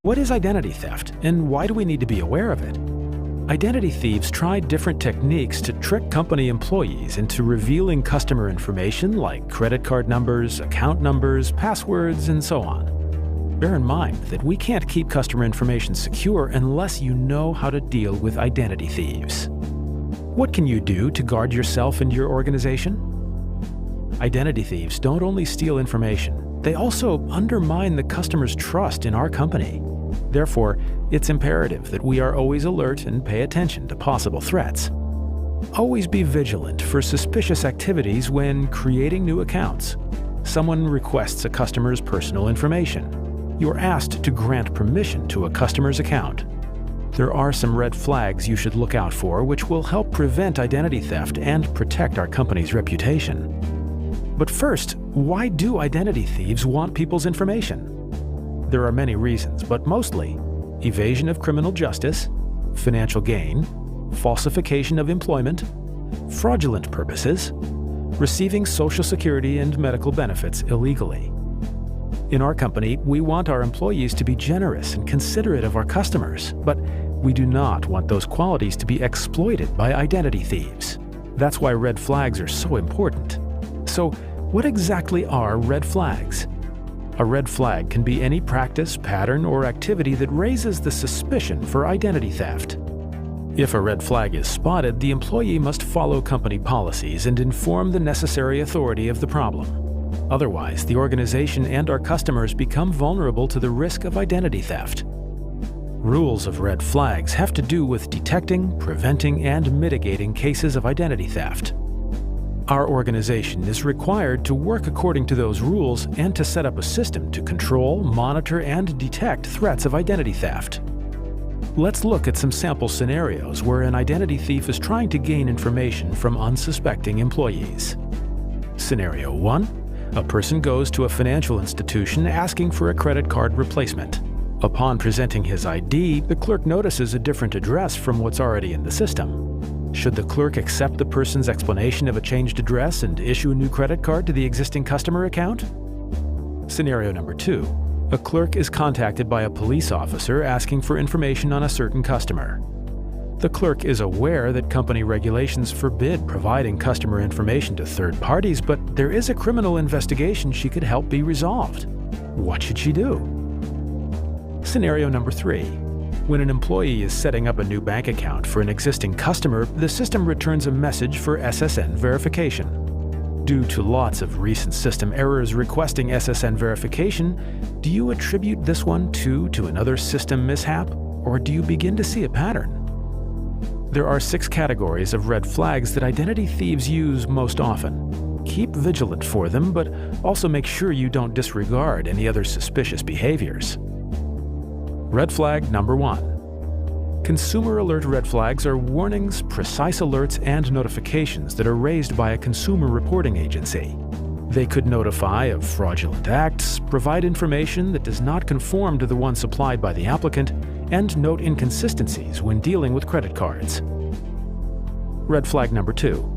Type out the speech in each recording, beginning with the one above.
What is identity theft, and why do we need to be aware of it? Identity thieves try different techniques to trick company employees into revealing customer information like credit card numbers, account numbers, passwords, and so on. Bear in mind that we can't keep customer information secure unless you know how to deal with identity thieves. What can you do to guard yourself and your organization? Identity thieves don't only steal information, they also undermine the customer's trust in our company. Therefore, it's imperative that we are always alert and pay attention to possible threats. Always be vigilant for suspicious activities when creating new accounts. Someone requests a customer's personal information. You are asked to grant permission to a customer's account. There are some red flags you should look out for which will help prevent identity theft and protect our company's reputation. But first, why do identity thieves want people's information? There are many reasons, but mostly evasion of criminal justice, financial gain, falsification of employment, fraudulent purposes, receiving Social Security and medical benefits illegally. In our company, we want our employees to be generous and considerate of our customers, but we do not want those qualities to be exploited by identity thieves. That's why red flags are so important. So, what exactly are red flags? A red flag can be any practice, pattern, or activity that raises the suspicion for identity theft. If a red flag is spotted, the employee must follow company policies and inform the necessary authority of the problem. Otherwise, the organization and our customers become vulnerable to the risk of identity theft. Rules of red flags have to do with detecting, preventing, and mitigating cases of identity theft. Our organization is required to work according to those rules and to set up a system to control, monitor, and detect threats of identity theft. Let's look at some sample scenarios where an identity thief is trying to gain information from unsuspecting employees. Scenario 1. A person goes to a financial institution asking for a credit card replacement. Upon presenting his ID, the clerk notices a different address from what's already in the system. Should the clerk accept the person's explanation of a changed address and issue a new credit card to the existing customer account? Scenario number 2. A clerk is contacted by a police officer asking for information on a certain customer. The clerk is aware that company regulations forbid providing customer information to third parties, but there is a criminal investigation she could help be resolved. What should she do? Scenario number 3. When an employee is setting up a new bank account for an existing customer, the system returns a message for SSN verification. Due to lots of recent system errors requesting SSN verification, do you attribute this one to another system mishap, or do you begin to see a pattern? There are 6 categories of red flags that identity thieves use most often. Keep vigilant for them, but also make sure you don't disregard any other suspicious behaviors. Red flag number 1. Consumer alert red flags are warnings, precise alerts, and notifications that are raised by a consumer reporting agency. They could notify of fraudulent acts, provide information that does not conform to the one supplied by the applicant, and note inconsistencies when dealing with credit cards. Red flag number 2.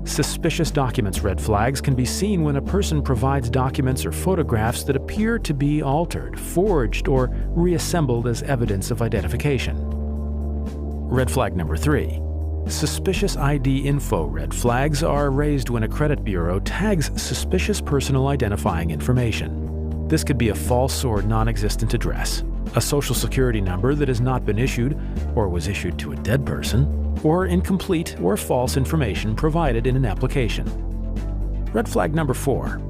Suspicious documents red flags can be seen when a person provides documents or photographs that appear to be altered, forged, or reassembled as evidence of identification. Red flag number 3. Suspicious ID info red flags are raised when a credit bureau tags suspicious personal identifying information. This could be a false or non-existent address, a social security number that has not been issued or was issued to a dead person, or incomplete or false information provided in an application. Red flag number 4.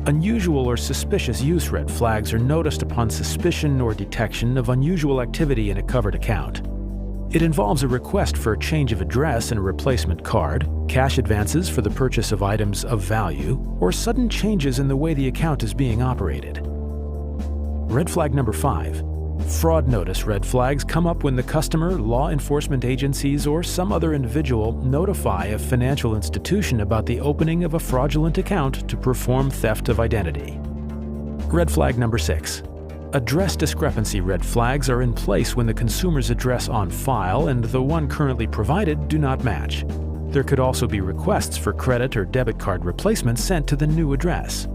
Unusual or suspicious use red flags are noticed upon suspicion or detection of unusual activity in a covered account. It involves a request for a change of address and a replacement card, cash advances for the purchase of items of value, or sudden changes in the way the account is being operated. Red flag number 5. Fraud notice red flags come up when the customer, law enforcement agencies, or some other individual notify a financial institution about the opening of a fraudulent account to perform theft of identity. Red flag number 6. Address discrepancy red flags are in place when the consumer's address on file and the one currently provided do not match. There could also be requests for credit or debit card replacements sent to the new address.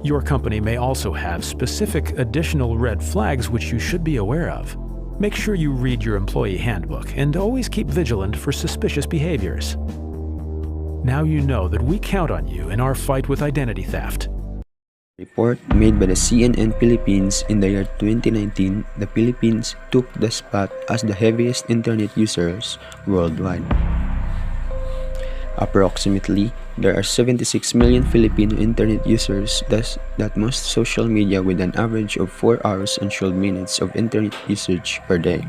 Your company may also have specific additional red flags which you should be aware of. Make sure you read your employee handbook and always keep vigilant for suspicious behaviors. Now you know that we count on you in our fight with identity theft. Report made by the CNN Philippines in the year 2019, the Philippines took the spot as the heaviest internet users worldwide. Approximately, there are 76 million Filipino internet users, thus that most social media with an average of 4 hours unscheduled minutes of internet usage per day.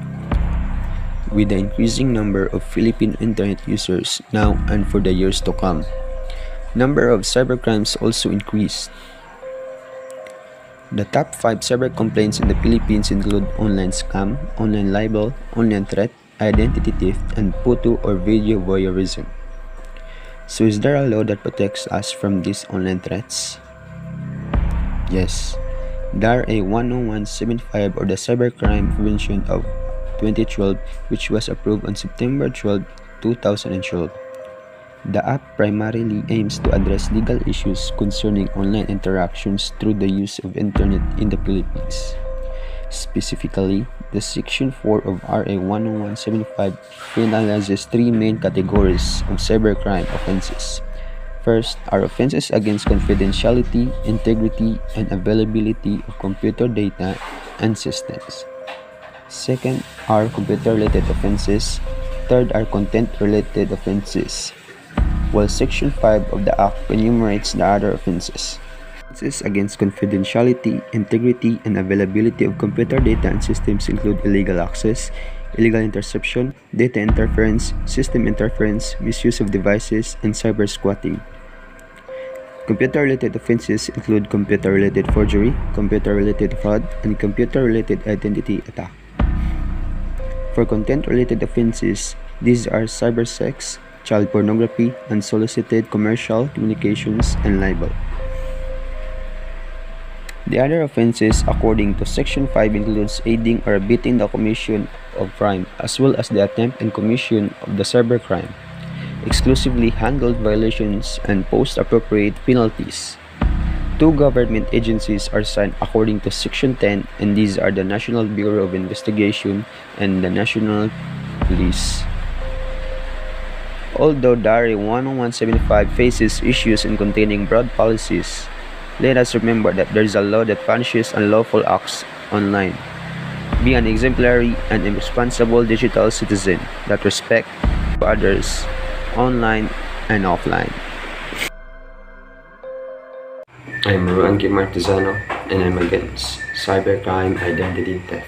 With the increasing number of Filipino internet users now and for the years to come, number of cybercrimes also increased. The top 5 cyber complaints in the Philippines include online scam, online libel, online threat, identity theft, and photo or video voyeurism. So is there a law that protects us from these online threats? Yes. There are a 10175 or the Cybercrime Prevention of 2012 which was approved on September 12, 2012. The app primarily aims to address legal issues concerning online interactions through the use of internet in the Philippines. Specifically, the Section 4 of RA 10175 penalizes 3 main categories of cybercrime offenses. First are offenses against confidentiality, integrity, and availability of computer data and systems. Second are computer-related offenses. Third are content-related offenses, while Section 5 of the Act enumerates the other offenses. Offenses against confidentiality, integrity, and availability of computer data and systems include illegal access, illegal interception, data interference, system interference, misuse of devices, and cyber squatting. Computer-related offenses include computer-related forgery, computer-related fraud, and computer-related identity attack. For content-related offenses, these are cybersex, child pornography, unsolicited commercial communications, and libel. The other offenses according to Section 5 includes aiding or abetting the commission of crime as well as the attempt and commission of the cybercrime, exclusively handled violations and post appropriate penalties. 2 government agencies are signed according to Section 10, and these are the National Bureau of Investigation and the National Police. Although DARE 10175 faces issues in containing broad policies, let us remember that there is a law that punishes unlawful acts online. Be an exemplary and responsible digital citizen that respects others online and offline. I'm Ruan Kim Martizano, and I'm against cybercrime identity theft.